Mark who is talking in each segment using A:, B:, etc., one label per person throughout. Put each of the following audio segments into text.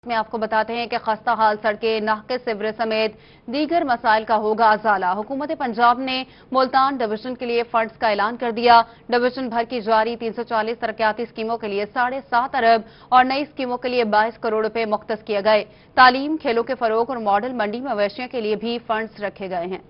A: میں آپ کو بتاتے ہیں کہ خستہ حال سڑکیں، ناقص سیوریج سمیت دیگر مسائل کا ہوگا ازالہ۔ حکومت پنجاب نے ملتان ڈویژن کے لیے فنڈز کا اعلان کر دیا۔ ڈویژن بھر کی جاری 340 ترقیاتی اسکیموں کے لیے 7.5 ارب اور نئی اسکیموں کے لیے 22 کروڑ روپے مختص کیے گئے۔ تعلیم، کھیلوں کے فروغ اور ماڈل منڈی مویشیوں کے لیے بھی فنڈز رکھے گئے ہیں۔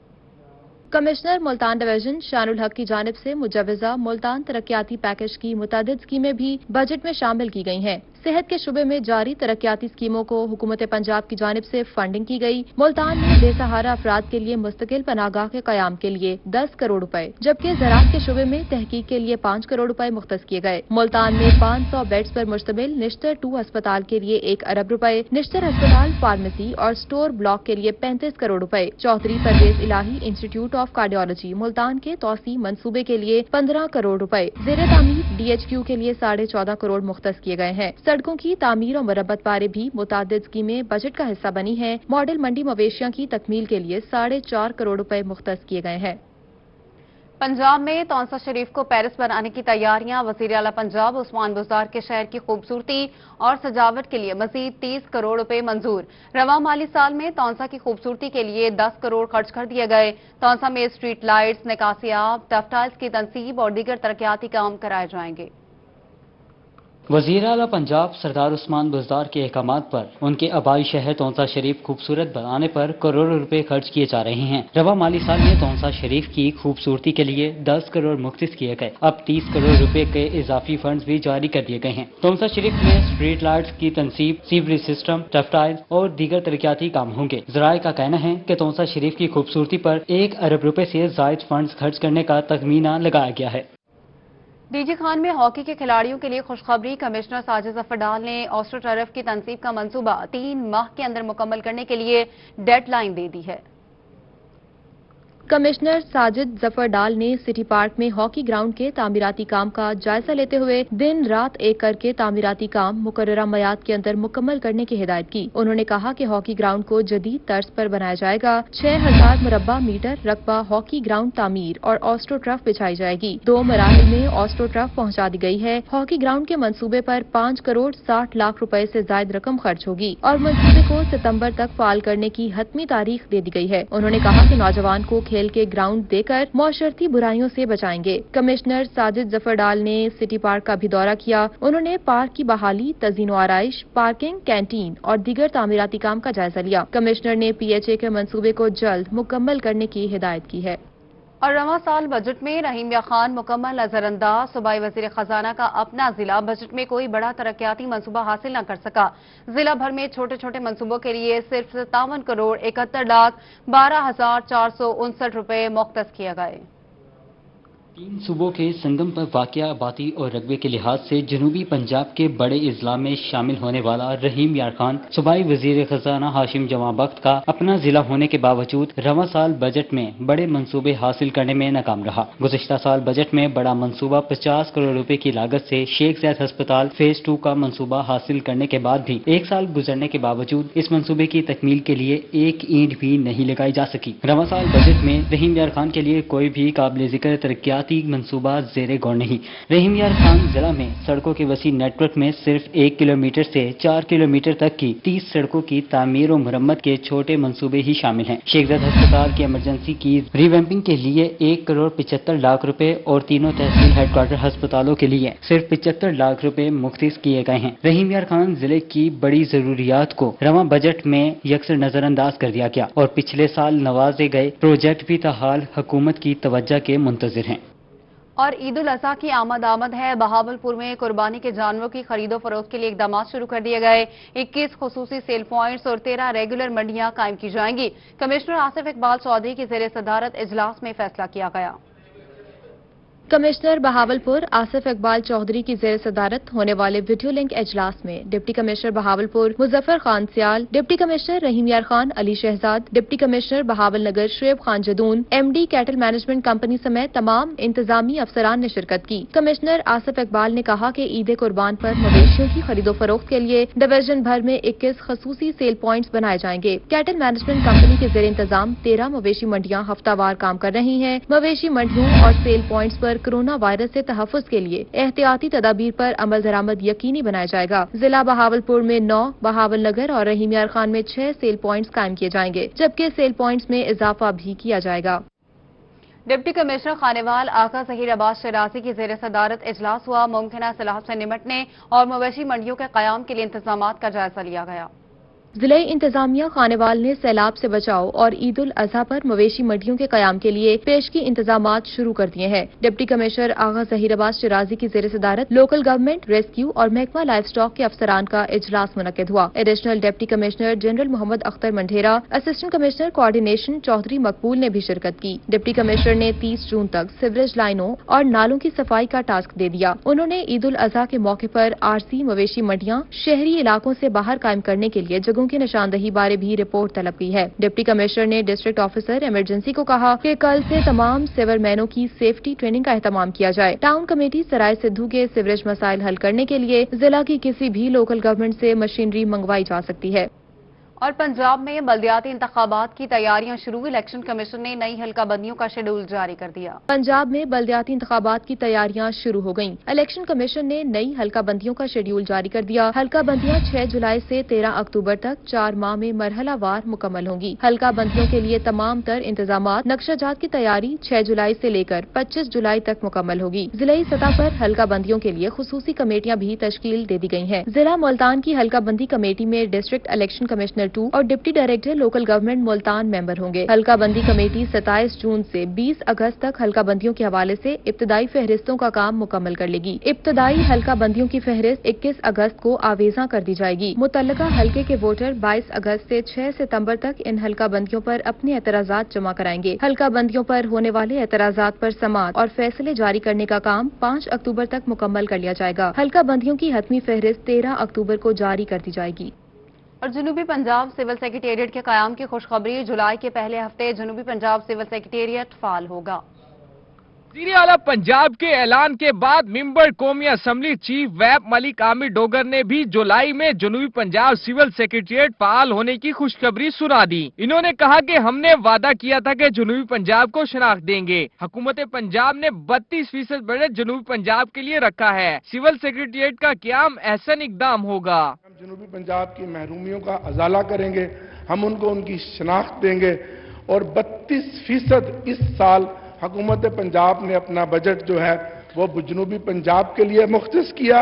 B: کمشنر ملتان ڈویژن شان الحق کی جانب سے مجوزہ ملتان ترقیاتی پیکج کی متعدد اسکیمیں بھی بجٹ میں شامل کی گئی ہیں۔ صحت کے شعبے میں جاری ترقیاتی اسکیموں کو حکومت پنجاب کی جانب سے فنڈنگ کی گئی۔ ملتان میں بے سہارا افراد کے لیے مستقل پناہ گاہ کے قیام کے لیے 10 کروڑ روپے، جبکہ زراعت کے شعبے میں تحقیق کے لیے 5 کروڑ روپے مختص کیے گئے۔ ملتان میں 500 بیڈز پر مشتمل نشتر 2 ہسپتال کے لیے 1 ارب روپے، نشتر ہسپتال فارمیسی اور سٹور بلاک کے لیے 35 کروڑ روپے، چودھری پرویز الہی انسٹیٹیوٹ آف کارڈیالوجی ملتان کے توسیع منصوبے کے لیے 15 کروڑ روپے، زیر تعمیر DHQ کے لیے 14.5 کروڑ مختص کیے گئے ہیں۔ سڑکوں کی تعمیر اور مرمت بارے بھی متعدد اسکیمیں بجٹ کا حصہ بنی ہیں۔ ماڈل منڈی مویشیاں کی تکمیل کے لیے 4.5 کروڑ روپے مختص کیے گئے ہیں۔
A: پنجاب میں تونسا شریف کو پیرس بنانے کی تیاریاں۔ وزیر اعلیٰ پنجاب عثمان بزدار کے شہر کی خوبصورتی اور سجاوٹ کے لیے مزید 30 کروڑ روپے منظور۔ رواں مالی سال میں تونسا کی خوبصورتی کے لیے 10 کروڑ خرچ کر دیے گئے۔ تونسا میں اسٹریٹ لائٹس، نکاسی آب، ٹیکسٹائلز کی تنصیب اور دیگر ترقیاتی کام کرائے جائیں گے۔
C: وزیر اعلیٰ پنجاب سردار عثمان بزدار کے احکامات پر ان کے آبائی شہر تونسا شریف خوبصورت بنانے پر کروڑوں روپے خرچ کیے جا رہے ہیں۔ رواں مالی سال میں تونسا شریف کی خوبصورتی کے لیے 10 کروڑ مختص کیے گئے۔ اب 30 کروڑ روپے کے اضافی فنڈز بھی جاری کر دیے گئے ہیں۔ تونسا شریف میں اسٹریٹ لائٹس کی تنصیب، سیوریج سسٹم، ٹیکسٹائل اور دیگر ترقیاتی کام ہوں گے۔ ذرائع کا کہنا ہے کہ تونسا شریف کی خوبصورتی پر 1 ارب روپے سے زائد فنڈز خرچ کرنے کا تخمینہ لگایا گیا ہے۔
A: ڈی جی خان میں ہاکی کے کھلاڑیوں کے لیے خوشخبری۔ کمشنر ساجد ظفر ڈال نے آسٹرو ٹرف کی تنصیب کا منصوبہ 3 ماہ کے اندر مکمل کرنے کے لیے ڈیڈ لائن دے دی ہے۔
B: کمشنر ساجد ظفر ڈال نے سٹی پارک میں ہاکی گراؤنڈ کے تعمیراتی کام کا جائزہ لیتے ہوئے دن رات ایک کر کے تعمیراتی کام مقررہ میعاد کے اندر مکمل کرنے کی ہدایت کی۔ انہوں نے کہا کہ ہاکی گراؤنڈ کو جدید طرز پر بنایا جائے گا۔ 6000 مربع میٹر رقبہ ہاکی گراؤنڈ تعمیر اور آسٹرو ٹرف بچھائی جائے گی۔ 2 مراحل میں آسٹرو ٹرف پہنچا دی گئی ہے۔ ہاکی گراؤنڈ کے منصوبے پر 5 کروڑ 60 لاکھ روپے سے زائد رقم خرچ ہوگی اور منصوبے کو ستمبر تک فعال کرنے کی حتمی تاریخ دے دی گئی ہے۔ انہوں نے کہا کہ نوجوان کو کھیل کے گراؤنڈ دے کر معاشرتی برائیوں سے بچائیں گے۔ کمشنر ساجد ظفر ڈال نے سٹی پارک کا بھی دورہ کیا۔ انہوں نے پارک کی بحالی، تزئین و آرائش، پارکنگ، کینٹین اور دیگر تعمیراتی کام کا جائزہ لیا۔ کمشنر نے PHA کے منصوبے کو جلد مکمل کرنے کی ہدایت کی ہے۔
A: اور رواں سال بجٹ میں رحیم یار خان مکمل نظر انداز۔ صوبائی وزیر خزانہ کا اپنا ضلع بجٹ میں کوئی بڑا ترقیاتی منصوبہ حاصل نہ کر سکا۔ ضلع بھر میں چھوٹے چھوٹے منصوبوں کے لیے صرف 57 کروڑ 71 لاکھ 12,459 روپے مختص کیے گئے۔
C: 3 صوبوں کے سنگم پر واقع آبادی اور رقبے کے لحاظ سے جنوبی پنجاب کے بڑے اضلاع میں شامل ہونے والا رحیم یار خان صوبائی وزیر خزانہ ہاشم جمع بخت کا اپنا ضلع ہونے کے باوجود رواں سال بجٹ میں بڑے منصوبے حاصل کرنے میں ناکام رہا۔ گزشتہ سال بجٹ میں بڑا منصوبہ 50 کروڑ روپے کی لاگت سے شیخ زاید ہسپتال فیز 2 کا منصوبہ حاصل کرنے کے بعد بھی 1 سال گزرنے کے باوجود اس منصوبے کی تکمیل کے لیے ایک اینٹ بھی نہیں لگائی جا سکی۔ رواں سال بجٹ میں رحیم یار خان کے لیے کوئی بھی قابل ذکر ترقیاتی منصوبہ زیر غور نہیں۔ رحیم یار خان ضلع میں سڑکوں کے وسیع نیٹ ورک میں صرف 1 کلومیٹر سے 4 کلومیٹر تک کی 30 سڑکوں کی تعمیر و مرمت کے چھوٹے منصوبے ہی شامل ہیں۔ شیخ زاید ہسپتال کی ایمرجنسی کی ریویمپنگ کے لیے 1 کروڑ 75 لاکھ روپے اور تینوں تحصیل ہیڈ کوارٹر ہسپتالوں کے لیے صرف 75 لاکھ روپے مختص کیے گئے ہیں۔ رحیم یار خان ضلع کی بڑی ضروریات کو رواں بجٹ میں یکسر نظر انداز کر دیا گیا اور پچھلے سال نوازے گئے پروجیکٹ بھی تاحال حکومت کی توجہ کے منتظر ہیں۔
A: اور عید الاضحیٰ کی آمد ہے۔ بہاولپور میں قربانی کے جانوروں کی خرید و فروخت کے لیے اقدامات شروع کر دیے گئے۔ 21 خصوصی سیل پوائنٹس اور 13 ریگولر منڈیاں قائم کی جائیں گی۔ کمشنر آصف اقبال چودھری کی زیر صدارت اجلاس میں فیصلہ کیا گیا۔
B: کمشنر بہاولپور آصف اقبال چودھری کی زیر صدارت ہونے والے ویڈیو لنک اجلاس میں deputy commissioner Bahawalpur Muzaffar Khan Sial, deputy commissioner Rahim Yar Khan Ali Shahzad, deputy commissioner Bahawal Nagar Shoaib Khan Jadoon, MD cattle management company سمیت تمام انتظامی افسران نے شرکت کی۔ کمشنر آصف اقبال نے کہا کہ عید قربان پر مویشیوں کی خرید و فروخت کے لیے ڈویژن بھر میں 21 خصوصی سیل پوائنٹس بنائے جائیں گے۔ کیٹل مینجمنٹ کمپنی کے زیر انتظام 13 مویشی منڈیاں ہفتہ وار کام کر رہی ہیں۔ مویشی منڈیوں اور سیل پوائنٹس پر कोरोना वायरस से तहफ़्फ़ुज़ के लिए एहतियाती तदाबीर पर अमल दरामद यकीनी बनाया जाएगा। जिला बहावलपुर में 9, बहावल नगर और रहीम यार खान में 6 सेल पॉइंट्स कायम किए जाएंगे, जबकि सेल पॉइंट्स में इजाफा भी किया जाएगा।
A: डिप्टी कमिश्नर खानेवाल आका ज़हीर अब्बास शिराजी की ज़ेर सदारत इजलास हुआ। मुमकिन सैलाब से निपटने और मवेशी मंडियों के क़याम के लिए इंतजामात का जायजा लिया गया।
B: जिले इंतजामिया खानेवाल ने सैलाब से बचाव और ईद उल अजहा पर मवेशी मंडियों के कयाम के लिए पेशगी इंतजामात शुरू कर दिए हैं। डिप्टी कमिश्नर आगा ज़हीर अब्बास शिराजी की ज़ेर सदारत लोकल गवर्नमेंट, रेस्क्यू और महकमा लाइफ स्टॉक के अफसरान का इजलास मुनक्किद हुआ। Additional deputy commissioner general Mohammad Akhtar Mandhera, assistant commissioner coordination Chaudhry Maqbool ने भी शिरकत की। डिप्टी कमिश्नर ने 30 जून तक सीवरेज लाइनों और नालों की सफाई का टास्क दे दिया। उन्होंने ईद उल अजहा के मौके पर आरसी मवेशी मंडियां शहरी इलाकों से बाहर कायम करने के लिए जगहों की निशानदही बारे भी रिपोर्ट तलब की है। डिप्टी कमिश्नर ने डिस्ट्रिक्ट ऑफिसर इमरजेंसी को कहा कि कल से तमाम सिवरमैनों की सेफ्टी ट्रेनिंग का एहतमाम किया जाए। टाउन कमेटी सराय सिद्धू के सीवरेज मसाइल हल करने के लिए जिला की किसी भी लोकल गवर्नमेंट से मशीनरी मंगवाई जा सकती है।
A: और पंजाब में बल्दियाती इंतखाबात की तैयारियां शुरू। इलेक्शन कमीशन ने नई हल्का बंदियों का शेड्यूल जारी कर दिया।
B: पंजाब में बल्दियाती इंतखाबात की तैयारियां शुरू हो गईं। इलेक्शन कमीशन ने नई हल्का बंदियों का शेड्यूल जारी कर दिया। हल्का बंदियां 6 जुलाई से 13 अक्टूबर तक 4 माह में मरहलावार मुकम्मल होंगी। हल्का बंदियों के लिए तमाम तर इंतजामात, नक्शाजात की तैयारी 6 जुलाई से लेकर 25 जुलाई तक मुकम्मल होगी। जिलाई सतह पर हल्का बंदियों के लिए खुसूसी कमेटियां भी तश्कील दे दी गई हैं। जिला मुल्तान की हल्का बंदी कमेटी में डिस्ट्रिक्ट इलेक्शन कमिश्नर 2 और deputy director local government Multan member होंगे। हल्का बंदी कमेटी 27 जून से 20 अगस्त तक हल्का बंदियों के हवाले से इब्तदाई फहरिस्तों का काम मुकम्मल कर लेगी। इब्तदाई हल्का बंदियों की फहरिस्त 21 अगस्त को आवेजा कर दी जाएगी। मुतल्लका हल्के के वोटर 22 अगस्त से 6 सितंबर तक इन हल्का बंदियों पर अपने एतराजात जमा कराएंगे। हल्का बंदियों पर होने वाले एतराजात पर समाअत और फैसले जारी करने का काम 5 अक्टूबर तक मुकम्मल कर लिया जाएगा। हल्का बंदियों की हतमी फहरिस्त 13 अक्टूबर को जारी कर दी जाएगी।
A: और जनूबी पंजाब सिविल सेक्रेटेरिएट के कयाम की खुशखबरी। जुलाई के पहले हफ्ते जनूबी पंजाब सिविल सेक्रेटेरिएट फाल होगा।
D: वज़ीर आला पंजाब के ऐलान के बाद मेंबर कौमी असम्बली चीफ वैप मलिक आमिर डोगर ने भी जुलाई में जनूबी पंजाब सिविल सेक्रेटेरिएट फाल होने की खुशखबरी सुना दी। इन्होंने कहा कि हमने वादा किया था कि जनूबी पंजाब को शनाख्त देंगे। हुकूमत पंजाब ने 32% बजट जनूबी पंजाब के लिए रखा है। सिविल सेक्रेटेरिएट का क़याम एहसन इकदाम होगा।
E: हम जनूबी पंजाब की महरूमियों का अजाला करेंगे, हम उनको उनकी शनाख्त देंगे और 32% इस साल हुकूमत पंजाब ने अपना बजट जो है वो जनूबी पंजाब के लिए मुख्तस किया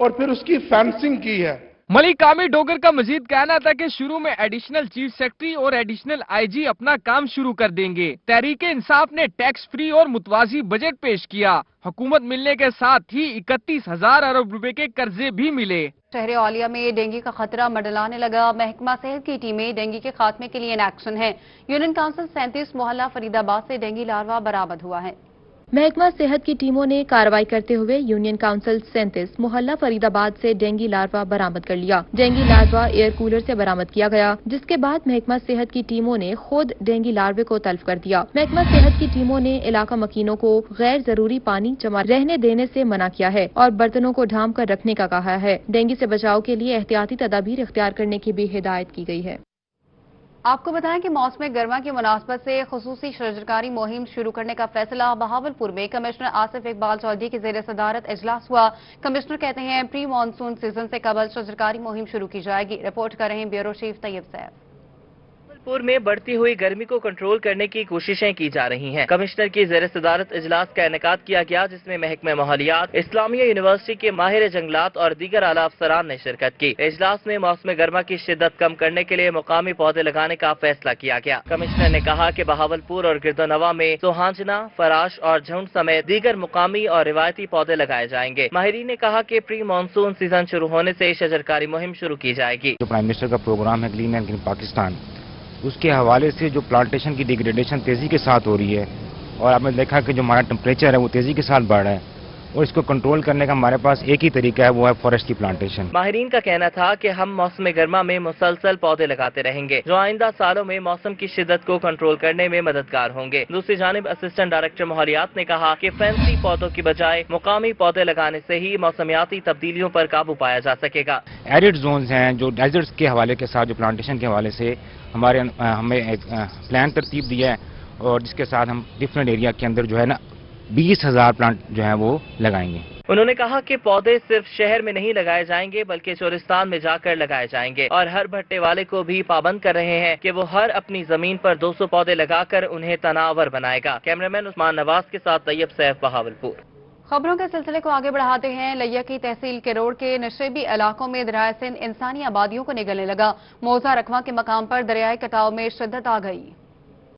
E: और फिर उसकी फेंसिंग की है।
D: मलिक आमिर डोगर का मजीद कहना था कि शुरू में एडिशनल चीफ सेक्रेटरी और एडिशनल आईजी अपना काम शुरू कर देंगे। तहरीक इंसाफ ने टैक्स फ्री और मुतवाजी बजट पेश किया। हुकूमत मिलने के साथ ही 31,000 अरब रुपए के कर्जे भी मिले।
A: शहर औलिया में डेंगू का खतरा मंडलाने लगा। महकमा सेहत की टीमें डेंगू के खात्मे के लिए इन एक्शन है। यूनियन काउंसिल 37 मोहल्ला फरीदाबाद से डेंगू लार्वा बरामद हुआ है।
B: महकमा सेहत की टीमों ने कार्रवाई करते हुए यूनियन काउंसिल 37 मोहल्ला फरीदाबाद से डेंगू लार्वा बरामद कर लिया। डेंगू लार्वा एयर कूलर से बरामद किया गया, जिसके बाद महकमा सेहत की टीमों ने खुद डेंगू लार्वे को तल्फ कर दिया। महकमा सेहत की टीमों ने इलाका मकीनों को गैर जरूरी पानी जमा रहने देने से मना किया है और बर्तनों को ढांप कर रखने का कहा है। डेंगू से बचाव के लिए एहतियाती तदाबीर इख्तियार करने की भी हिदायत की गई है।
A: आपको बताएं कि मौसम गर्मा की मुनासबत से खुसूसी शजरकारी मुहिम शुरू करने का फैसला। बहावलपुर में कमिश्नर आसिफ इकबाल चौधरी की ज़ेर सदारत इजलास हुआ। कमिश्नर कहते हैं प्री मानसून सीजन से कबल शजरकारी मुहिम शुरू की जाएगी। रिपोर्ट कर रहे हैं ब्यूरो चीफ तैयब सैफ।
F: बहावलपुर में बढ़ती हुई गर्मी को कंट्रोल करने की कोशिशें की जा रही हैं। कमिश्नर की ज़ेर सदारत इजलास का इनेकाद किया गया, जिसमें महकमे माहौलियात, इस्लामिया यूनिवर्सिटी के माहिर जंगलात और दीगर आला अफसरान ने शिरकत की। इजलास में मौसम गर्मा की शिद्दत कम करने के लिए मुकामी पौधे लगाने का फैसला किया गया। कमिश्नर ने कहा कि बहावलपुर और गिरदोनवा में सोहांजना, फराश और झुंड समेत दीगर मुकामी और रिवायती पौधे लगाए जाएंगे। माहिरीन ने कहा कि प्री मानसून सीजन शुरू होने से शजरकारी मुहिम शुरू की जाएगी।
G: जो प्राइम मिनिस्टर का प्रोग्राम है ग्रीन एंड ग्रीन पाकिस्तान, उसके हवाले से जो प्लांटेशन की डिग्रेडेशन तेज़ी के साथ हो रही है और आपने देखा कि जो हमारा टेम्परेचर है वो तेज़ी के साथ बढ़ रहा है और इसको कंट्रोल करने का हमारे पास एक ही तरीका है, वो है फॉरेस्ट की प्लांटेशन।
F: माहिरीन का कहना था कि हम मौसम गर्मा में मुसलसल पौधे लगाते रहेंगे, जो आइंदा सालों में मौसम की शिद्दत को कंट्रोल करने में मददगार होंगे। दूसरी जानिब असिस्टेंट डायरेक्टर माहौलियात ने कहा कि फैंसी पौधों की बजाय मुकामी पौधे लगाने से ही मौसमियाती तब्दीलियों पर काबू पाया जा सकेगा।
G: एरिड जोन्स हैं, जो डेजर्ट्स के हवाले के साथ जो प्लांटेशन के हवाले से हमें एक प्लान तरतीब दिया है और जिसके साथ हम डिफरेंट एरिया के अंदर जो है ना 20,000 प्लांट जो है वो लगाएंगे।
F: उन्होंने कहा कि पौधे सिर्फ शहर में नहीं लगाए जाएंगे बल्कि चोरिस्तान में जाकर लगाए जाएंगे और हर भट्टे वाले को भी पाबंद कर रहे हैं कि वो हर अपनी जमीन पर 200 पौधे लगाकर उन्हें तनावर बनाएगा। कैमरामैन उस्मान नवाज के साथ तैयब सैफ, बहावलपुर।
A: खबरों के सिलसिले को आगे बढ़ाते हैं। लिया की तहसील केरोड़ के नशेबी इलाकों में दरियाए सिंध इंसानी आबादियों को निगलने लगा। मौजा रखवा के मकाम पर दरियाई कटाव में शिद्दत आ गई।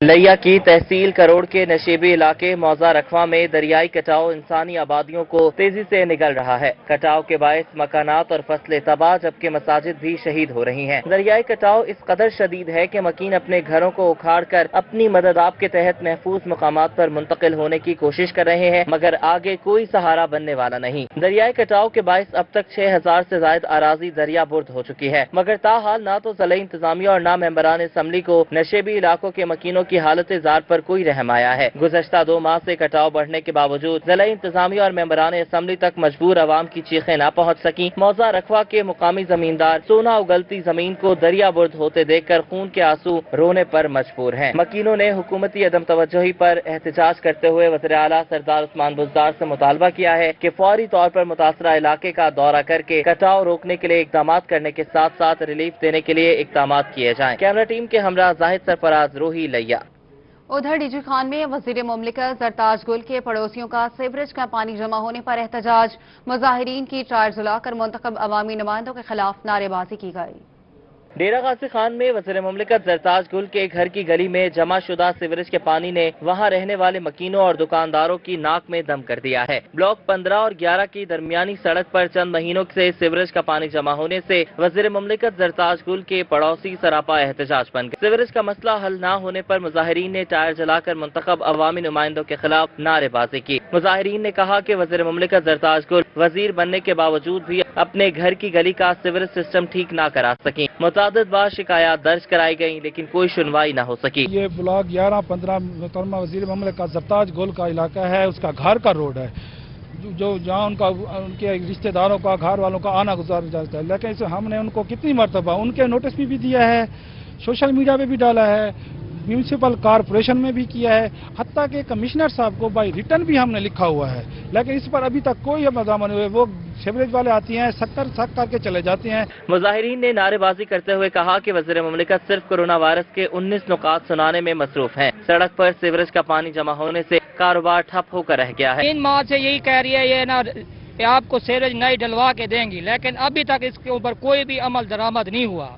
F: लिया की तहसील करोड़ के नशेबी इलाके मौजा रखवा में दरियाई कटाव इंसानी आबादियों को तेजी से निगल रहा है। कटाव के बायस मकानात और फसलें तबाह जबकि मसाजिद भी शहीद हो रही हैं। दरियाई कटाव इस कदर शदीद है कि मकीन अपने घरों को उखाड़ कर अपनी मदद आप के तहत महफूज मकामात पर मुंतकिल होने की कोशिश कर रहे हैं मगर आगे कोई सहारा बनने वाला नहीं। दरियाई कटाव के बायस अब तक 6,000 से ज्यादा अराजी दरिया बुर्द हो चुकी है मगर ताहाल ना तो ज़िला इंतजामिया और ना मेंबरान असम्बली को नशेबी इलाकों के मकीनों की हालत जार पर कोई रहम आया है। गुज़श्ता 2 माह से कटाव बढ़ने के बावजूद ज़िला इंतजामिया और मेंबरान असम्बली तक मजबूर अवाम की चीखें न पहुँच सकी। मौजा रखवा के मुकामी जमींदार सोना उगलती जमीन को दरिया बुर्द होते देखकर खून के आंसू रोने पर मजबूर हैं। मकीनों ने हुकूमती अदम तवज्जोही पर एहतजाज करते हुए वज़ीर आला सरदार उस्मान बुज़दार से मुतालबा किया है कि फौरी तौर पर मुतासरा इलाके का दौरा करके कटाव रोकने के लिए इकदाम करने के साथ साथ रिलीफ देने के लिए इकदाम किए जाएं। कैमरा टीम के हमरा जाहिद सरफराज, रोही, लिया।
A: उधर डीजी खान में वजीर मुमलिकत जरताज गुल के पड़ोसियों का सीवरेज का पानी जमा होने पर एहतजाज। मुजाहिरीन की टायर जलाकर मुंतखब अवामी नुमाइंदों के खिलाफ नारेबाजी की गई।
F: डेरा गाजी खान में वज़ीर मुमलिकत जरताज गुल के घर की गली में जमा शुदा सीवरेज के पानी ने वहां रहने वाले मकीनों और दुकानदारों की नाक में दम कर दिया है। ब्लॉक 15 और 11 की दरमियानी सड़क पर चंद महीनों से सीवरेज का पानी जमा होने से वज़ीर मुमलिकत जरताज गुल के पड़ोसी सरापा एहतजाज बन गए। सीवरेज का मसला हल न होने पर मुजाहिरीन ने टायर जलाकर मुंतखब अवामी नुमाइंदों के खिलाफ नारेबाजी की। मुजाहिरीन ने कहा कि वज़ीर मुमलिकत जरताज गुल वजीर बनने के बावजूद भी अपने घर की गली का सीवरेज सिस्टम ठीक न करा सकी। मुतादिद बार शिकायत दर्ज कराई गई लेकिन कोई सुनवाई न हो सकी।
H: ये ब्लॉक 11-15 मोहतरमा वज़ीर मुमलिकत जरताज गुल का इलाका है। उसका घर का रोड है जो जहाँ उनके रिश्तेदारों का, घर वालों का आना गुजार जाता है। लेकिन इसे हमने उनको कितनी मरतबा उनके नोटिस भी दिया है, सोशल मीडिया पे भी डाला है, म्यूनिसिपल कॉरपोरेशन में भी किया है, हत्ता के कमिश्नर साहब को बाई रिटर्न भी हमने लिखा हुआ है। लेकिन इस पर अभी तक कोई मदामत नहीं हुए। वो सीवरेज वाले आती हैं, सक करके चले जाते हैं।
F: मुजाहिरीन ने नारेबाजी करते हुए कहा कि वज़ीर मुमलिकत सिर्फ कोरोना वायरस के 19 नुकात सुनाने में मसरूफ हैं। सड़क पर सीवरेज का पानी जमा होने से कारोबार ठप होकर रह गया है।
I: 3 माह से यही कह रही है ये ना आपको सीवरेज नहीं डलवा के देंगी, लेकिन अभी तक इसके ऊपर कोई भी अमल दरामद नहीं हुआ।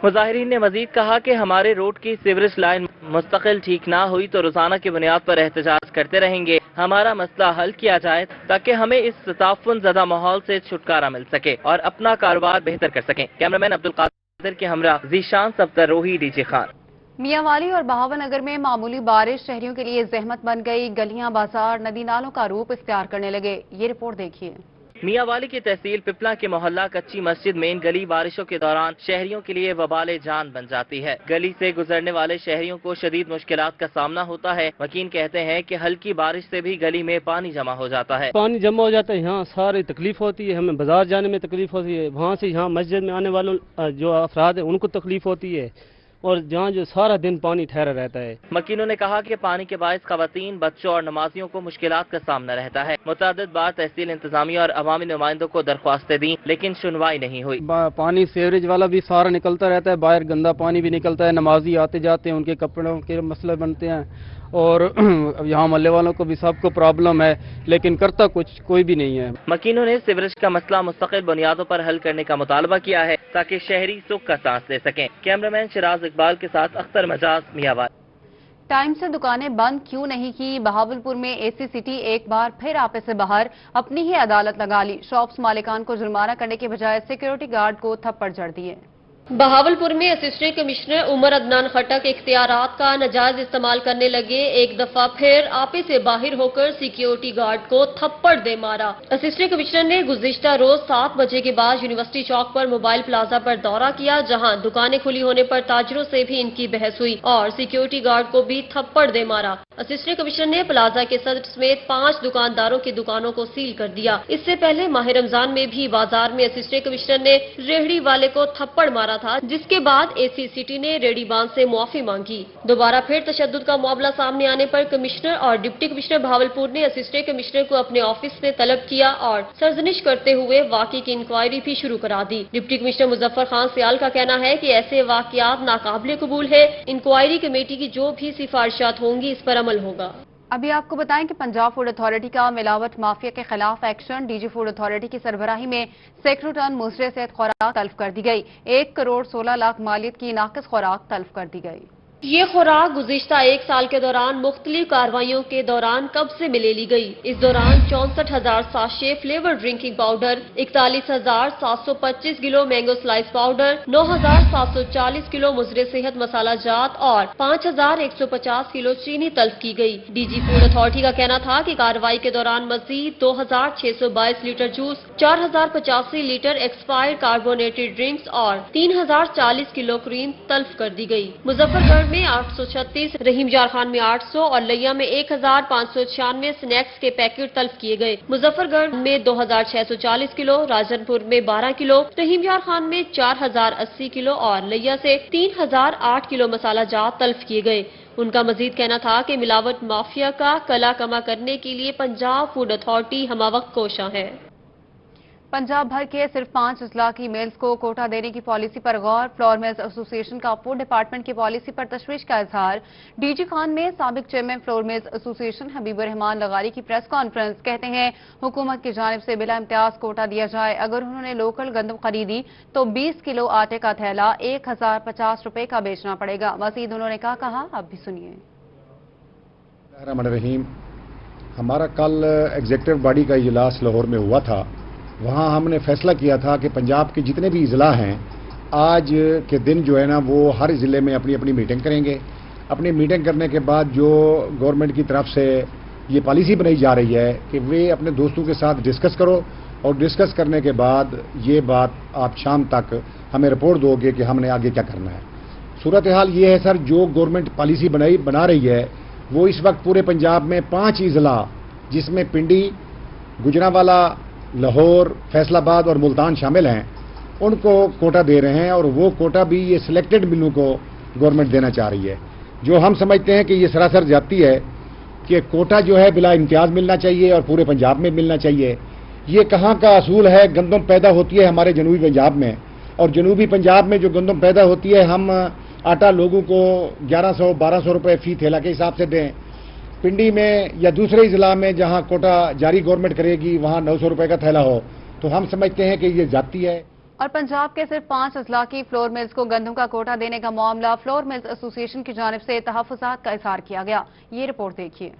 F: मुजाहिरीन ने मजीद कहा कि हमारे रोड की सीवरेज लाइन मुस्तकिल ठीक ना हुई तो रोजाना की बुनियाद पर एहतजाज करते रहेंगे। हमारा मसला हल किया जाए ताकि हमें इस ताफुन ज़दा माहौल से छुटकारा मिल सके और अपना कारोबार बेहतर कर सकें। कैमरामैन अब्दुल कादिर के हमरा जीशान सफ्तर, रोही, डीजे खान।
A: मियांवाली और बहावनगर में मामूली बारिश शहरियों के लिए जहमत बन गई। गलियां, बाजार, नदी नालों का रूप इख्तियार करने लगे। ये रिपोर्ट देखिए।
F: मियांवाली की तहसील पिपला के मोहल्ला कच्ची मस्जिद मेन गली बारिशों के दौरान शहरियों के लिए वबाले जान बन जाती है। गली से गुजरने वाले शहरियों को शदीद मुश्किलात का सामना होता है। वकील कहते हैं कि हल्की बारिश से भी गली में पानी जमा हो जाता है।
J: पानी जमा हो जाता है, यहाँ सारी तकलीफ होती है। हमें बाजार जाने में तकलीफ होती है, वहाँ से यहाँ मस्जिद में आने वालों जो अफराद है उनको तकलीफ होती है और जहाँ जो सारा दिन पानी ठहरा रहता है।
F: मकीनों ने कहा कि पानी के बायस खवातीन, बच्चों और नमाजियों को मुश्किलात का सामना रहता है। मुतअद्दिद बार तहसील इंतजामिया और अवामी नुमाइंदों को दरख्वास्तें दी लेकिन सुनवाई नहीं हुई।
J: पानी सीवरेज वाला भी सारा निकलता रहता है, बाहर गंदा पानी भी निकलता है। नमाजी आते जाते हैं, उनके कपड़ों के मसले बनते हैं और यहाँ मोहल्ले वालों को भी सबको प्रॉब्लम है लेकिन करता कुछ कोई भी नहीं है।
F: मकीनों ने सीवरेज का मसला मुस्तकिल बुनियादों पर हल करने का मुतालबा किया है ताकि शहरी सुख का सांस ले सकें। कैमरामैन शिराज इकबाल के साथ अख्तर मजाज, मियांवाली।
A: टाइम से दुकानें बंद क्यों नहीं की? बहावलपुर में एसी सिटी एक बार फिर आपे से बाहर अपनी ही अदालत लगा ली। शॉप्स मालिकान को जुर्माना करने के बजाय सिक्योरिटी गार्ड को थप्पड़ जड़ दिए।
K: बहावलपुर में असिस्टेंट कमिश्नर उमर अदनान खटक इख्तियारात का नाजायज इस्तेमाल करने लगे। एक दफा फिर आपे से बाहर होकर सिक्योरिटी गार्ड को थप्पड़ दे मारा। असिस्टेंट कमिश्नर ने गुज़िश्ता रोज 7 बजे के बाद यूनिवर्सिटी चौक पर मोबाइल प्लाजा पर दौरा किया, जहां दुकानें खुली होने पर ताजरों से भी इनकी बहस हुई और सिक्योरिटी गार्ड को भी थप्पड़ दे मारा। असिस्टेंट कमिश्नर ने प्लाजा के सदर समेत 5 दुकानदारों की दुकानों को सील कर दिया। इससे पहले माह रमजान में भी बाजार में असिस्टेंट कमिश्नर ने रेहड़ी वाले को थप्पड़ मारा था, जिसके बाद एसी सिटी ने रेहड़ी बांध से मुआफी मांगी। दोबारा फिर तशद्दुद का मामला सामने आने पर कमिश्नर और डिप्टी कमिश्नर भावलपुर ने असिस्टेंट कमिश्नर को अपने ऑफिस में तलब किया और सरजनिश करते हुए वाकई की इंक्वायरी भी शुरू करा दी। डिप्टी कमिश्नर मुजफ्फर खान सियाल का कहना है कि ऐसे वाकयात नाकाबिले कबूल है। इंक्वायरी कमेटी की जो भी सिफारिशात होंगी इस पर अमल होगा।
A: अभी आपको बताएं कि पंजाब फूड अथॉरिटी का मिलावट माफिया के खिलाफ एक्शन। डीजी फूड अथॉरिटी की सरबराही में सैकड़ों टन मुसरे सेहत खुराक तल्फ कर दी गई। 1 करोड़ 16 लाख मालियत की नाकिस खुराक तल्फ कर दी गई।
K: ये खुराक गुज़िश्ता 1 साल के दौरान मुख्तलिफ कार्रवाइयों के दौरान कब्जे में ले ली गई। इस दौरान 64,000 sachet flavour drinking powder, 41,725 kilo mango slice powder, 9,740 kilo मुजरे सेहत मसाला जात और 5,150 किलो चीनी तल्फ की गई। डीजी फूड अथॉरिटी का कहना था कि कार्रवाई के दौरान मजीद 2,622 litre juice, 4,085 litre expired carbonated drinks और 3,040 किलो क्रीम तल्फ कर दी गई। मुजफ्फरगढ़ में 836, रहीम यार खान में 800 और लिया में 1,596 स्नैक्स के पैकेट तल्फ किए गए। मुजफ्फरगढ़ में 2,640 किलो, राजनपुर में 12 किलो, रहीम यार खान में 4,080 किलो और लिया से 3,008 किलो मसाला जात तल्फ किए गए। उनका मजीद कहना था कि मिलावट माफिया का कला कमा करने के लिए पंजाब फूड अथॉरिटी हमावक्त कोशां है।
A: पंजाब भर के सिर्फ 5 अजला की मिल्स को कोटा देने की पॉलिसी पर गौर। फ्लोर मिल्स एसोसिएशन का फूड डिपार्टमेंट की पॉलिसी पर तशवीश का इजहार। डीजी खान में साबिक chairman flour mills association Habibur Rahman Lagari की प्रेस कॉन्फ्रेंस। कहते हैं हुकूमत की जानिब से बिला इम्तियाज कोटा दिया जाए। अगर उन्होंने लोकल गंदम खरीदी तो 20 किलो आटे का थैला 1,050 रुपए का बेचना पड़ेगा। मजीद उन्होंने कहा, अब भी सुनिए।
L: रहीम, हमारा कल एग्जीक्यूटिव बॉडी का इजलास लाहौर में हुआ था। वहाँ हमने फैसला किया था कि पंजाब के जितने भी अजला हैं आज के दिन जो है ना वो हर ज़िले में अपनी अपनी मीटिंग करेंगे। अपनी मीटिंग करने के बाद जो गवर्नमेंट की तरफ से ये पॉलिसी बनाई जा रही है कि वे अपने दोस्तों के साथ डिस्कस करो और डिस्कस करने के बाद ये बात आप शाम तक हमें रिपोर्ट दोगे कि हमने आगे क्या करना है। सूरत हाल ये है सर, जो गवर्नमेंट पॉलिसी बना रही है वो इस वक्त पूरे पंजाब में 5 अजला जिसमें पिंडी, गुजरांवाला, लाहौर, फैसलाबाद और मुल्तान शामिल हैं, उनको कोटा दे रहे हैं और वो कोटा भी ये सिलेक्टेड मिलों को गवर्नमेंट देना चाह रही है। जो हम समझते हैं कि ये सरासर जाती है कि कोटा जो है बिला इम्तियाज मिलना चाहिए और पूरे पंजाब में मिलना चाहिए। ये कहाँ का असूल है? गंदम पैदा होती है हमारे जनूबी पंजाब में और जनूबी पंजाब में जो गंदम पैदा होती है हम आटा लोगों को 1100-1200 रुपये फी थैला के हिसाब से दें। पिंडी में या दूसरे जिला में जहां कोटा जारी गवर्नमेंट करेगी वहां 900 रुपए का थैला हो, तो हम समझते हैं कि ये जाती है।
A: और पंजाब के सिर्फ 5 अजला की फ्लोर मिल्स को गंदम का कोटा देने का मामला फ्लोर मिल्स एसोसिएशन की जानिब से तहफ्फुज़ात का इज़हार किया गया। ये रिपोर्ट देखिए।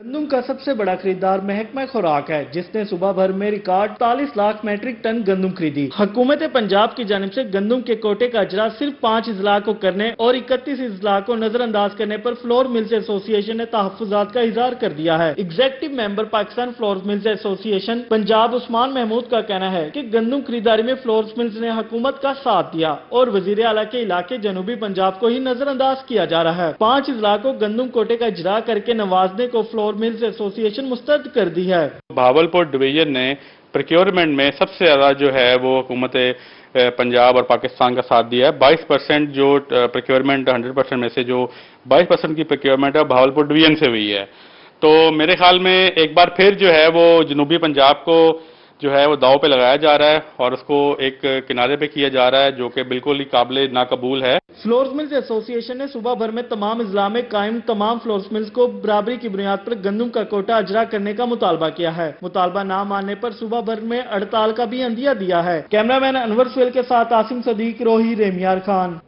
M: गंदम का सबसे बड़ा खरीदार महकमा खुराक है, जिसने सुबह भर में रिकॉर्ड 43 लाख मैट्रिक टन गंदम खरीदी। हुकूमत पंजाब की जानिब से गंदम के कोटे का इजरा सिर्फ 5 अजला को करने और 31 अजला को नजरअंदाज करने पर फ्लोर मिल्स एसोसिएशन ने तहफ्फुज़ात का इजहार कर दिया है। Executive member Pakistan flour mills association Punjab Usman Mahmood का कहना है कि गंदम खरीदारी में फ्लोर मिल्स ने हुकूमत का साथ दिया और वजीर आला के इलाके जनूबी पंजाब को ही नजरअंदाज किया जा रहा है। 5 अजला को गंदम कोटे का इजरा करके नवाजने को फ्लोर मिल्स एसोसिएशन मुस्तरद कर दी है।
N: भावलपुर डिवीजन ने प्रोक्योरमेंट में सबसे ज्यादा जो है वो हुकूमत पंजाब और पाकिस्तान का साथ दिया है। 22% जो प्रोक्योरमेंट 100% में से जो 22% की प्रोक्योरमेंट है भावलपुर डिवीजन से हुई है। तो मेरे ख्याल में एक बार फिर जो है वो जनूबी पंजाब को जो है वो दाव पे लगाया जा रहा है और उसको एक किनारे पे किया जा रहा है, जो कि बिल्कुल ही काबिल नाकबूल है।
M: फ्लोर मिल्स एसोसिएशन ने सुबह भर में तमाम अजला में कायम तमाम फ्लोर मिल्स को बराबरी की बुनियाद पर गंदम का कोटा अजरा करने का मुतालबा किया है। मुतालबा ना मानने पर सुबह भर में हड़ताल का भी अंदिया दिया है। कैमरामैन अनवर सुहेल के साथ Asim Sadiq, Rohi, Rahimyar Khan.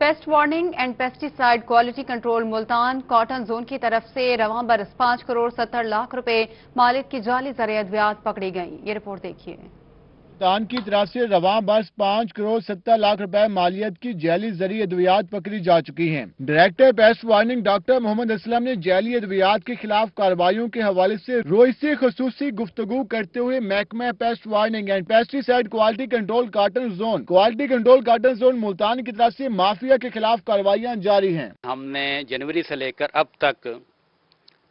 A: Pest warning and pesticide quality control Multan cotton zone की तरफ से रवां बरस 5 करोड़ 70 लाख रुपए मालिक की जाली ज़रिए अद्वियात पकड़ी गई। ये रिपोर्ट देखिए।
O: मुल्तान की तरफ से रवां बरस 5 करोड़ 70 लाख रुपए मालियत की जैली जरिए अद्वियात पकड़ी जा चुकी हैं। Director pest warning doctor Mohammad Aslam ने जैली अद्वियात के खिलाफ कार्रवाइयों के हवाले से रोज से खुसूसी गुफ्तगू करते हुए महकमा paste warning and pesticide quality control cotton zone Multan की तरफ से माफिया के खिलाफ कार्रवाइयाँ जारी हैं।
P: हमने जनवरी से लेकर अब तक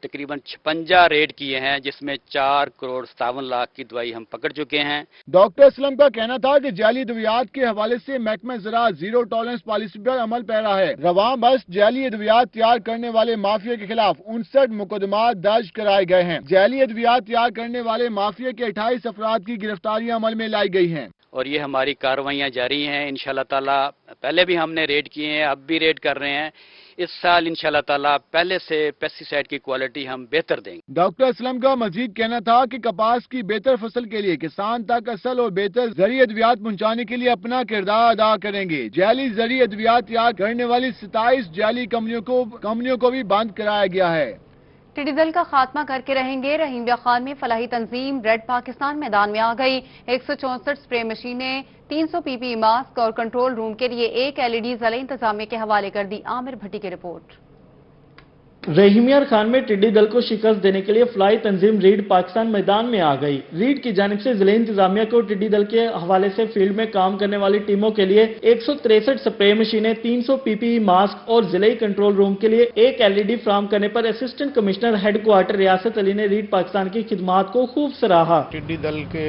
P: तकरीबन 56 रेड किए हैं, जिसमें 4 करोड़ 57 लाख की दवाई हम पकड़ चुके हैं।
O: डॉक्टर असलम का कहना था कि जाली अद्वियात के हवाले से महकमा ज़राअत जीरो टॉलरेंस पॉलिसी पर अमल पैरा है। रवां बस जाली अद्वियात तैयार करने वाले माफिया के खिलाफ 59 मुकदमात दर्ज कराए गए हैं। जाली अद्वियात तैयार करने वाले माफिया के 28 अफराद की गिरफ्तारियां अमल में लाई गई हैं
P: और ये हमारी कार्रवाइयाँ जारी हैं। इंशाल्लाह ताला पहले भी हमने रेड किए हैं, अब भी रेड कर रहे हैं। इस साल इंशाल्लाह ताला पहले से पेस्टिसाइड की क्वालिटी हम बेहतर देंगे।
O: डॉक्टर असलम का मजीद कहना था कि कपास की बेहतर फसल के लिए किसान तक असल और बेहतर जरिए अद्वियात पहुँचाने के लिए अपना किरदार अदा करेंगे। जाली जरिए अद्वियात तैयार करने वाली 27 जाली कंपनियों को भी बंद कराया गया है।
A: टिड्डी दल का खात्मा करके रहेंगे। रहीम खान में फलाही तंजीम रेड पाकिस्तान मैदान में आ गई। 164 स्प्रे मशीनें, 300 पीपीई मास्क और कंट्रोल रूम के लिए 1 LED ज़िला इंतजामिया के हवाले कर दी। आमिर भट्टी की रिपोर्ट।
M: रहीम खान में टिड्डी दल को शिकस्त देने के लिए फलाई तंजीम रीड पाकिस्तान मैदान में आ गई। रीड की जानिब से जिले इंतजामिया को टिड्डी दल के हवाले से फील्ड में काम करने वाली टीमों के लिए 163 स्प्रे मशीनें, 300 पीपीई मास्क और जिले कंट्रोल रूम के लिए 1 LED फराहम करने पर असिस्टेंट कमिश्नर हेडक्वार्टर रियासत अली ने रीड पाकिस्तान की खिदमात को खूब सराहा।
Q: टिड्डी दल के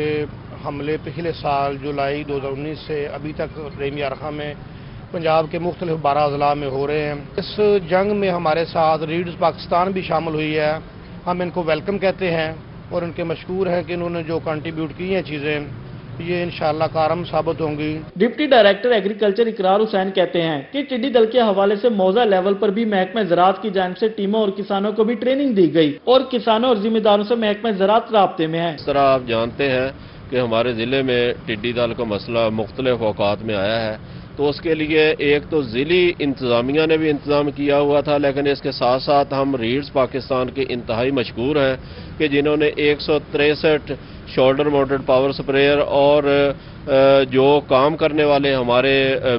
Q: हमले पिछले साल जुलाई 2019 से अभी तक रहीम खान में पंजाब के मुख्तलिफ 12 अजला में हो रहे हैं। इस जंग में हमारे साथ रीड्स पाकिस्तान भी शामिल हुई है। हम इनको वेलकम कहते हैं और उनके मशकूर हैं कि इन्होंने जो कंट्रीब्यूट की हैं चीज़ें, ये इंशाअल्लाह कारम साबित होंगी।
M: डिप्टी डायरेक्टर एग्रीकल्चर इकरार हुसैन कहते हैं कि टिड्डी दल के हवाले से मौजा लेवल पर भी महकमा ज़राअत की जानिब से टीमों और किसानों को भी ट्रेनिंग दी गई और किसानों और जिम्मेदारों से महकमा ज़राअत राब्ते में है।
R: इस तरह आप जानते हैं कि हमारे ज़िले में टिड्डी दल का मसला मुख्तलिफ औकात में आया है, तो उसके लिए एक तो ज़िली इंतज़ामिया ने भी इंतज़ाम किया हुआ था, लेकिन इसके साथ साथ हम रीड्स पाकिस्तान के इंतहाई मशकूर हैं कि जिन्होंने 163 शोल्डर माउंटेड पावर स्प्रेयर और जो काम करने वाले हमारे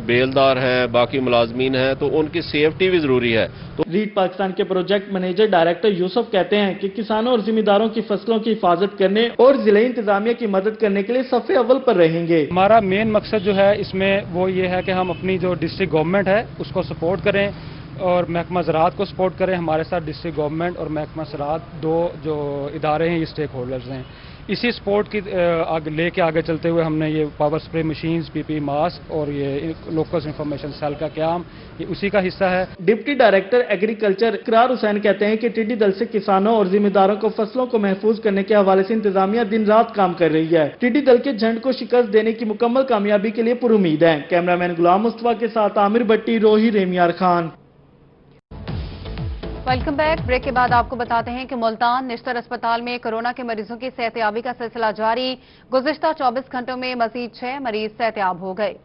R: बेलदार हैं, बाकी मुलाजमीन हैं, तो उनकी सेफ्टी भी ज़रूरी है। तो
M: रीड पाकिस्तान के प्रोजेक्ट मैनेजर डायरेक्टर यूसुफ कहते हैं कि किसानों और जिम्मेदारों की फसलों की हिफाजत करने और जिले इंतजामिया की मदद करने के लिए सफ़े अव्वल पर रहेंगे।
H: हमारा मेन मकसद जो है इसमें वो ये है कि हम अपनी जो डिस्ट्रिक्ट गवर्नमेंट है उसको सपोर्ट करें और महकमा ज़राअत को सपोर्ट करें। हमारे साथ डिस्ट्रिक्ट गवर्नमेंट और महकमा ज़राअत दो जो इदारे हैं, ये स्टेक होल्डर्स हैं। इसी सपोर्ट की लेके आगे चलते हुए हमने ये power spray machines, PP mask और ये लोकल इंफॉर्मेशन सेल का क्याम, ये उसी का हिस्सा है।
M: डिप्टी डायरेक्टर एग्रीकल्चर इकरार हुसैन कहते हैं कि टिड्डी दल से किसानों और जिम्मेदारों को फसलों को महफूज करने के हवाले से इंतजामिया दिन रात काम कर रही है। टिड्डी दल के झंड को शिकस्त देने की मुकम्मल कामयाबी के लिए पुरुमीद है। कैमरामैन गुलाम मुस्तफा के साथ Amir Bhatti, Rohi, Rahim Khan.
A: Welcome back. Break के बाद आपको बताते हैं कि मुल्तान निश्तर अस्पताल में कोरोना के मरीजों की सेहतयाबी का सिलसिला जारी। गुज़िश्ता 24 घंटों में मजीद 6 मरीज सेहतयाब हो गए।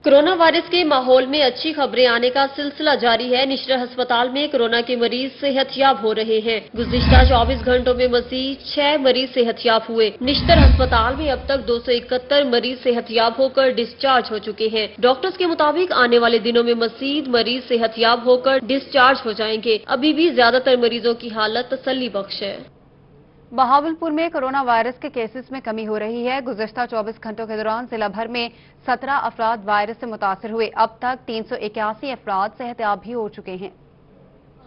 K: कोरोना वायरस के माहौल में अच्छी खबरें आने का सिलसिला जारी है। निश्तर अस्पताल में कोरोना के मरीज सेहतयाब हो रहे हैं। गुज़िश्ता 24 घंटों में मजीद 6 मरीज सेहतयाब हुए। निश्तर अस्पताल में अब तक 271 मरीज सेहतयाब होकर डिस्चार्ज हो चुके हैं। डॉक्टर्स के मुताबिक आने वाले दिनों में मजीद मरीज सेहतयाब होकर डिस्चार्ज हो जाएंगे। अभी भी ज्यादातर मरीजों की हालत तसल्ली बख्श है।
A: बहावलपुर में कोरोना वायरस के केसेस में कमी हो रही है। गुज़िश्ता 24 घंटों के दौरान जिला भर में 17 अफराद वायरस से मुतासिर हुए। अब तक 381 अफराद सेहतयाब भी हो चुके हैं।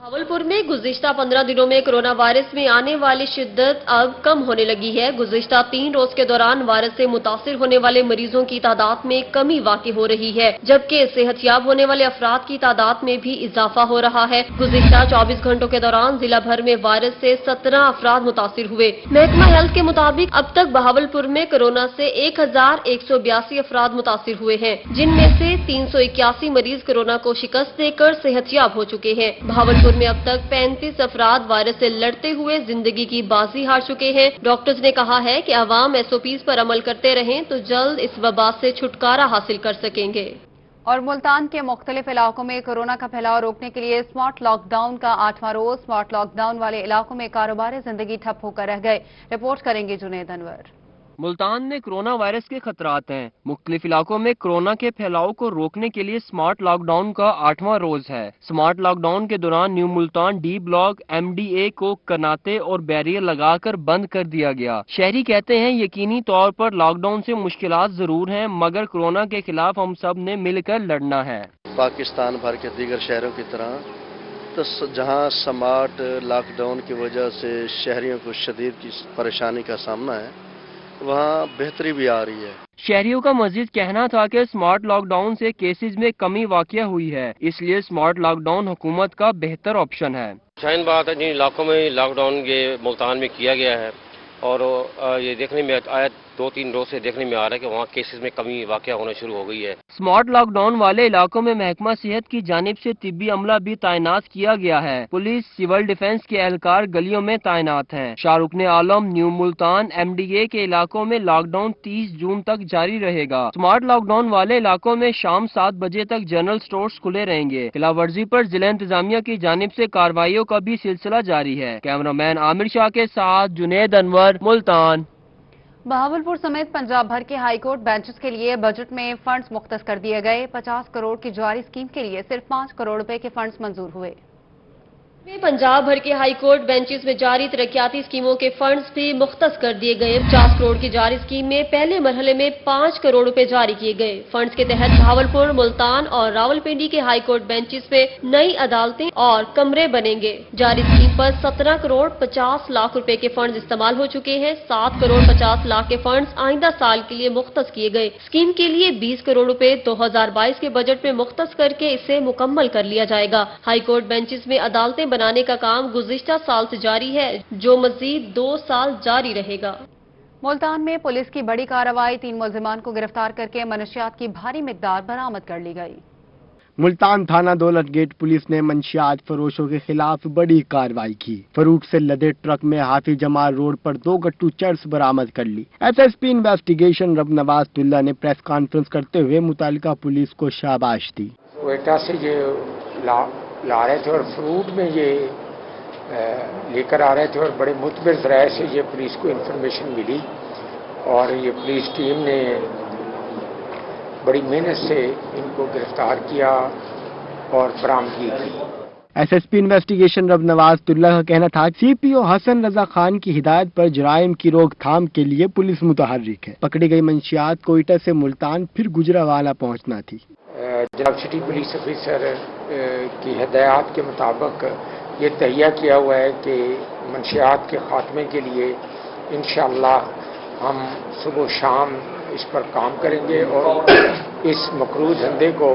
K: बहावलपुर में गुज़िश्ता 15 दिनों में कोरोना वायरस में आने वाली शिद्दत अब कम होने लगी है। गुज़िश्ता 3 रोज के दौरान वायरस से मुतासिर होने वाले मरीजों की तादाद में कमी वाक़ई हो रही है, जबकि सेहतयाब होने वाले अफराद की तादाद में भी इजाफा हो रहा है। गुज़िश्ता 24 घंटों के दौरान जिला भर में वायरस से 17 अफराद मुतासिर हुए। महकमा हेल्थ के मुताबिक अब तक बहावलपुर में कोरोना से 1182 अफराद मुतासिर हुए हैं, जिनमें से 381 मरीज कोरोना को शिकस्त देकर सेहतयाब हो चुके हैं। बहावलपुर में अब तक 35 अफराद वायरस से लड़ते हुए जिंदगी की बाजी हार चुके हैं। डॉक्टर्स ने कहा है कि अवाम SOPs पर अमल करते रहें तो जल्द इस वबा से छुटकारा हासिल कर सकेंगे।
A: और मुल्तान के मुख्तलिफ इलाकों में कोरोना का फैलाव रोकने के लिए स्मार्ट लॉकडाउन का 8वां रोज। स्मार्ट लॉकडाउन वाले इलाकों में कारोबार जिंदगी ठप होकर रह गए। रिपोर्ट करेंगे जुनैद अनवर।
S: मुल्तान में कोरोना वायरस के खतरात हैं। मुख्तलिफ इलाकों में कोरोना के फैलाव को रोकने के लिए स्मार्ट लॉकडाउन का 8वां रोज है। स्मार्ट लॉकडाउन के दौरान new Multan D block MDA को कनाते और बैरियर लगाकर बंद कर दिया गया। शहरी कहते हैं यकीनी तौर पर लॉकडाउन से मुश्किलात जरूर हैं, मगर कोरोना के खिलाफ हम सब ने मिलकर लड़ना है।
T: पाकिस्तान भर के दीगर शहरों की तरह जहां स्मार्ट लॉकडाउन की वजह से शहरियों को शदीद परेशानी का सामना है, वहां बेहतरी भी आ रही है।
S: शहरियों का मजीद कहना था कि स्मार्ट लॉकडाउन से केसेस में कमी वाक़या हुई है, इसलिए स्मार्ट लॉकडाउन हुकूमत का बेहतर ऑप्शन है।
U: शाइन बात है, जिन इलाकों में लॉकडाउन ये मुल्तान में किया गया है और ये देखने में आया 2-3 रोज से देखने में आ रहा है कि वहाँ केसेस में कमी वाक़या होना शुरू हो गई है।
S: स्मार्ट लॉकडाउन वाले इलाकों में महकमा सेहत की जानिब से तिब्बी अमला भी तैनात किया गया है। पुलिस, सिविल डिफेंस के एहलकार गलियों में तैनात हैं। शाहरुख आलम, न्यू मुल्तान, MDA के इलाकों में लॉकडाउन 30 जून तक जारी रहेगा। स्मार्ट लॉकडाउन वाले इलाकों में शाम 7 बजे तक जनरल स्टोर्स खुले रहेंगे। खिलाफ वर्जी पर जिला इंतजामिया की जानिब से कार्रवाइयों का भी सिलसिला जारी है। कैमरामैन आमिर शाह के साथ जुनेद अनवर, मुल्तान।
A: बहावलपुर समेत पंजाब भर के हाईकोर्ट बेंचेस के लिए बजट में फंड्स मुख्तस कर दिए गए। 50 करोड़ की जारी स्कीम के लिए सिर्फ 5 करोड़ रुपए के फंड्स मंजूर हुए।
K: पंजाब भर के हाईकोर्ट बेंचेस में जारी तरक्याती स्कीमों के फंड्स भी मुख्तस कर दिए गए। 50 करोड़ की जारी स्कीम में पहले मरहले में 5 करोड़ रुपए जारी किए गए। फंड्स के तहत बहावलपुर, मुल्तान और रावलपिंडी के हाईकोर्ट बेंचेस में नई अदालतें और कमरे बनेंगे। जारी स्कीम पर 17 करोड़ 50 लाख रुपए के फंड्स इस्तेमाल हो चुके हैं। 7 करोड़ 50 लाख के फंड्स आइंदा साल के लिए मुख्तस किए गए। स्कीम के लिए 20 करोड़ रुपए 2022 के बजट में मुख्तस करके इसे मुकम्मल कर लिया जाएगा। हाईकोर्ट बेंचेस में अदालतें बनाने का काम गुज़िश्ता साल से जारी है, जो मजीद 2 साल जारी रहेगा।
A: मुल्तान में पुलिस की बड़ी कार्रवाई, 3 मुलजिमान को गिरफ्तार करके मनशियात की भारी मिकदार बरामद कर ली गई।
V: मुल्तान थाना दौलत गेट पुलिस ने मंशियात फरोशों के खिलाफ बड़ी कार्रवाई की। फरूट से लदे ट्रक में हाफिज जमाल रोड पर 2 गट्टू चर्स बरामद कर ली। SSP इन्वेस्टिगेशन रब नवाजुल्लाह ने प्रेस कॉन्फ्रेंस करते हुए मुतालिका पुलिस को शाबाश दी।
W: क्वेटा से ये ला रहे थे और फ्रूट में ये लेकर आ रहे थे और बड़े मुतबर ज़राए से ये पुलिस को इंफॉर्मेशन मिली और ये पुलिस टीम ने बड़ी मेहनत से इनको गिरफ्तार किया और बरामदगी की।
V: SSP इन्वेस्टिगेशन रब नवाजुल्लाह का कहना था CPO हसन रजा खान की हिदायत पर जराइम की रोकथाम के लिए पुलिस मुतहर्रिक है। पकड़ी गई मंशियात कोयटा से मुल्तान फिर गुजरावाला पहुंचना थी।
W: जनाब सिटी पुलिस ऑफिसर की हिदायत के मुताबिक ये तहिया किया हुआ है कि मंशियात के खात्मे के लिए इंशाअल्लाह हम सुबह शाम इस पर काम करेंगे और इस मकरूह धंधे को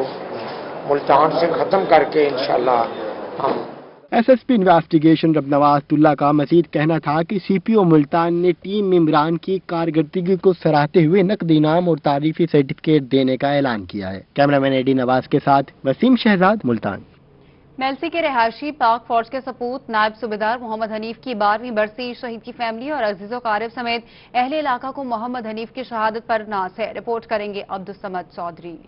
W: मुल्तान से ख़त्म करके इंशाअल्लाह हम।
V: SSP इन्वेस्टिगेशन रब नवाजुल्लाह का मजीद कहना था कि CPO मुल्तान ने टीम मेंबरान की कारकर्दगी को सराहते हुए नकद इनाम और तारीफी सर्टिफिकेट देने का ऐलान किया है। कैमरामैन AD नवाज के साथ वसीम शहजाद, मुल्तान।
A: मेलसी के रिहायशी पाक फौज के सपूत नायब सूबेदार मोहम्मद हनीफ की 12वीं बरसी शहीद की फैमिली और अजीजों कारिब समेत अहले इलाका को मोहम्मद हनीफ की शहादत पर नाज है। रिपोर्ट करेंगे अब्दुल समद चौधरी।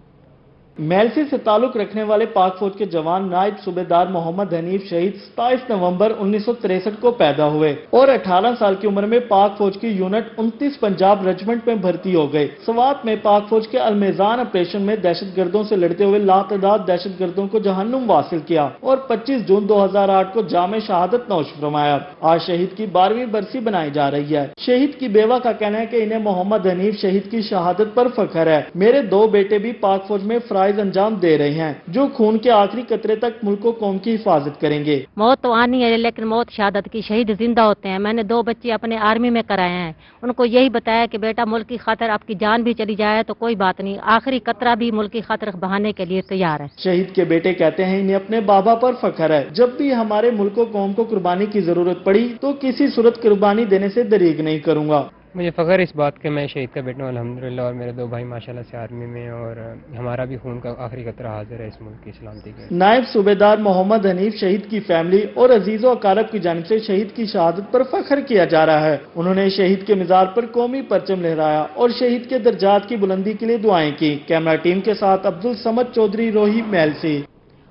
M: मेलसी से ताल्लुक रखने वाले पाक फौज के जवान नायब सूबेदार मोहम्मद हनीफ शहीद 27 नवंबर 1963 को पैदा हुए और 18 साल की उम्र में पाक फौज की यूनिट 29 पंजाब रेजिमेंट में भर्ती हो गए। स्वात में पाक फौज के अलमेजान ऑपरेशन में दहशतगर्दों से लड़ते हुए लातादाद दहशतगर्दों को जहन्नुम वासिल किया और 25 जून 2008 को जामे शहादत नौश फरमाया। आज शहीद की 12वीं बरसी बनाई जा रही है। शहीद की बेवा का कहना है कि इन्हें मोहम्मद हनीफ शहीद की शहादत पर फख्र है। मेरे 2 बेटे भी पाक फौज में अंजाम दे रहे हैं, जो खून के आखिरी कतरे तक मुल्क को कौम की हिफाजत करेंगे।
X: मौत तो आनी है, लेकिन मौत शहादत की, शहीद जिंदा होते हैं। मैंने 2 बच्चे अपने आर्मी में कराए हैं, उनको यही बताया कि बेटा मुल्क की खातिर आपकी जान भी चली जाए तो कोई बात नहीं, आखिरी कतरा भी मुल्क की खातिर बहाने के लिए तैयार है।
M: शहीद के बेटे कहते हैं इन्हें अपने बाबा पर फख्र है। जब भी हमारे मुल्क को कौम को कुर्बानी की जरूरत पड़ी तो किसी सूरत कुर्बानी देने से दरीग नहीं करूंगा।
Y: मुझे फ़ख्र इस बात के मैं शहीद का बेटा हूं अल्हम्दुलिल्लाह और मेरे 2 भाई माशाल्लाह से आर्मी में और हमारा भी खून का आखिरी कतरा हाजिर है इस मुल्क की सलामती के।
M: नायब सूबेदार मोहम्मद हनीफ शहीद की फैमिली और अजीजों अकारब की जानिब से शहीद की शहादत पर फख्र किया जा रहा है। उन्होंने शहीद के मज़ार पर कौमी परचम लहराया और शहीद के दर्जात की बुलंदी के लिए दुआएं की। कैमरा टीम के साथ अब्दुल समद चौधरी, रोही, मेलसी।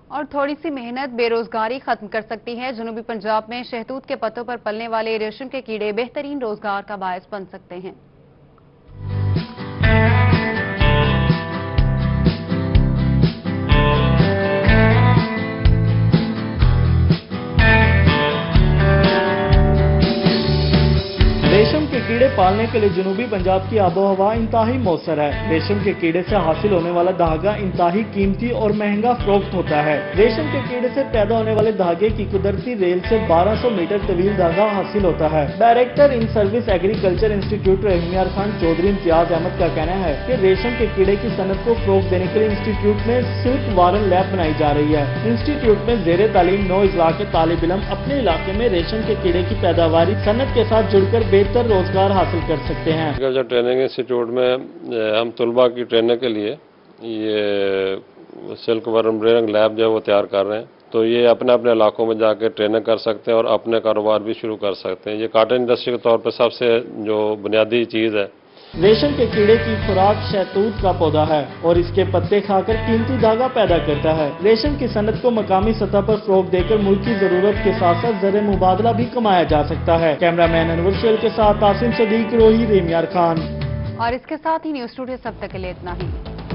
A: और थोड़ी सी मेहनत बेरोजगारी खत्म कर सकती है। जनूबी पंजाब में शहतूत के पत्तों पर पलने वाले रेशम के कीड़े बेहतरीन रोजगार का बायस बन सकते हैं।
M: रेशम के कीड़े पालने के लिए जनूबी पंजाब की आबोहवा इंतहाई मौसर है। रेशम के कीड़े से हासिल होने वाला धागा इंतहाई कीमती और महंगा फरोख्त होता है। रेशम के कीड़े से पैदा होने वाले धागे की कुदरती रेल से 1200 मीटर तवील धागा हासिल होता है। Director in service agriculture institute Rahimyar Khan Chaudhry Imtiaz Ahmad का कहना है कि रेशम के कीड़े की सनत को फरोख्त देने के लिए इंस्टीट्यूट में सिल्क वारन लैब बनाई जा रही है। इंस्टीट्यूट में जेरे तालीम 9 अजला के तालिब इल्म अपने इलाके में रेशम के कीड़े की पैदावारी सनत के साथ जुड़कर बेहतर रोजगार हासिल कर सकते हैं।
R: एग्रीकल्चर ट्रेनिंग इंस्टीट्यूट में हम तलबा की ट्रेनिंग के लिए ये सिल्क वर्म ब्रीडिंग लैब जो है वो तैयार कर रहे हैं, तो ये अपने अपने इलाकों में जाके ट्रेनिंग कर सकते हैं और अपने कारोबार भी शुरू कर सकते हैं। ये कॉटन इंडस्ट्री के तौर पर सबसे जो बुनियादी चीज़ है।
M: रेशम के कीड़े की खुराक शहतूत का पौधा है और इसके पत्ते खाकर कीमती धागा पैदा करता है। रेशम की सनत को मकामी सतह पर फरोग देकर मुल्क की जरूरत के साथ साथ ज़र मुबादला भी कमाया जा सकता है। कैमरामैन अनवर शेल के साथ आसिम सदीक, रोही, रहमियार खान।
A: और इसके साथ ही न्यूज़ स्टूडियो सब तक के लिए इतना ही।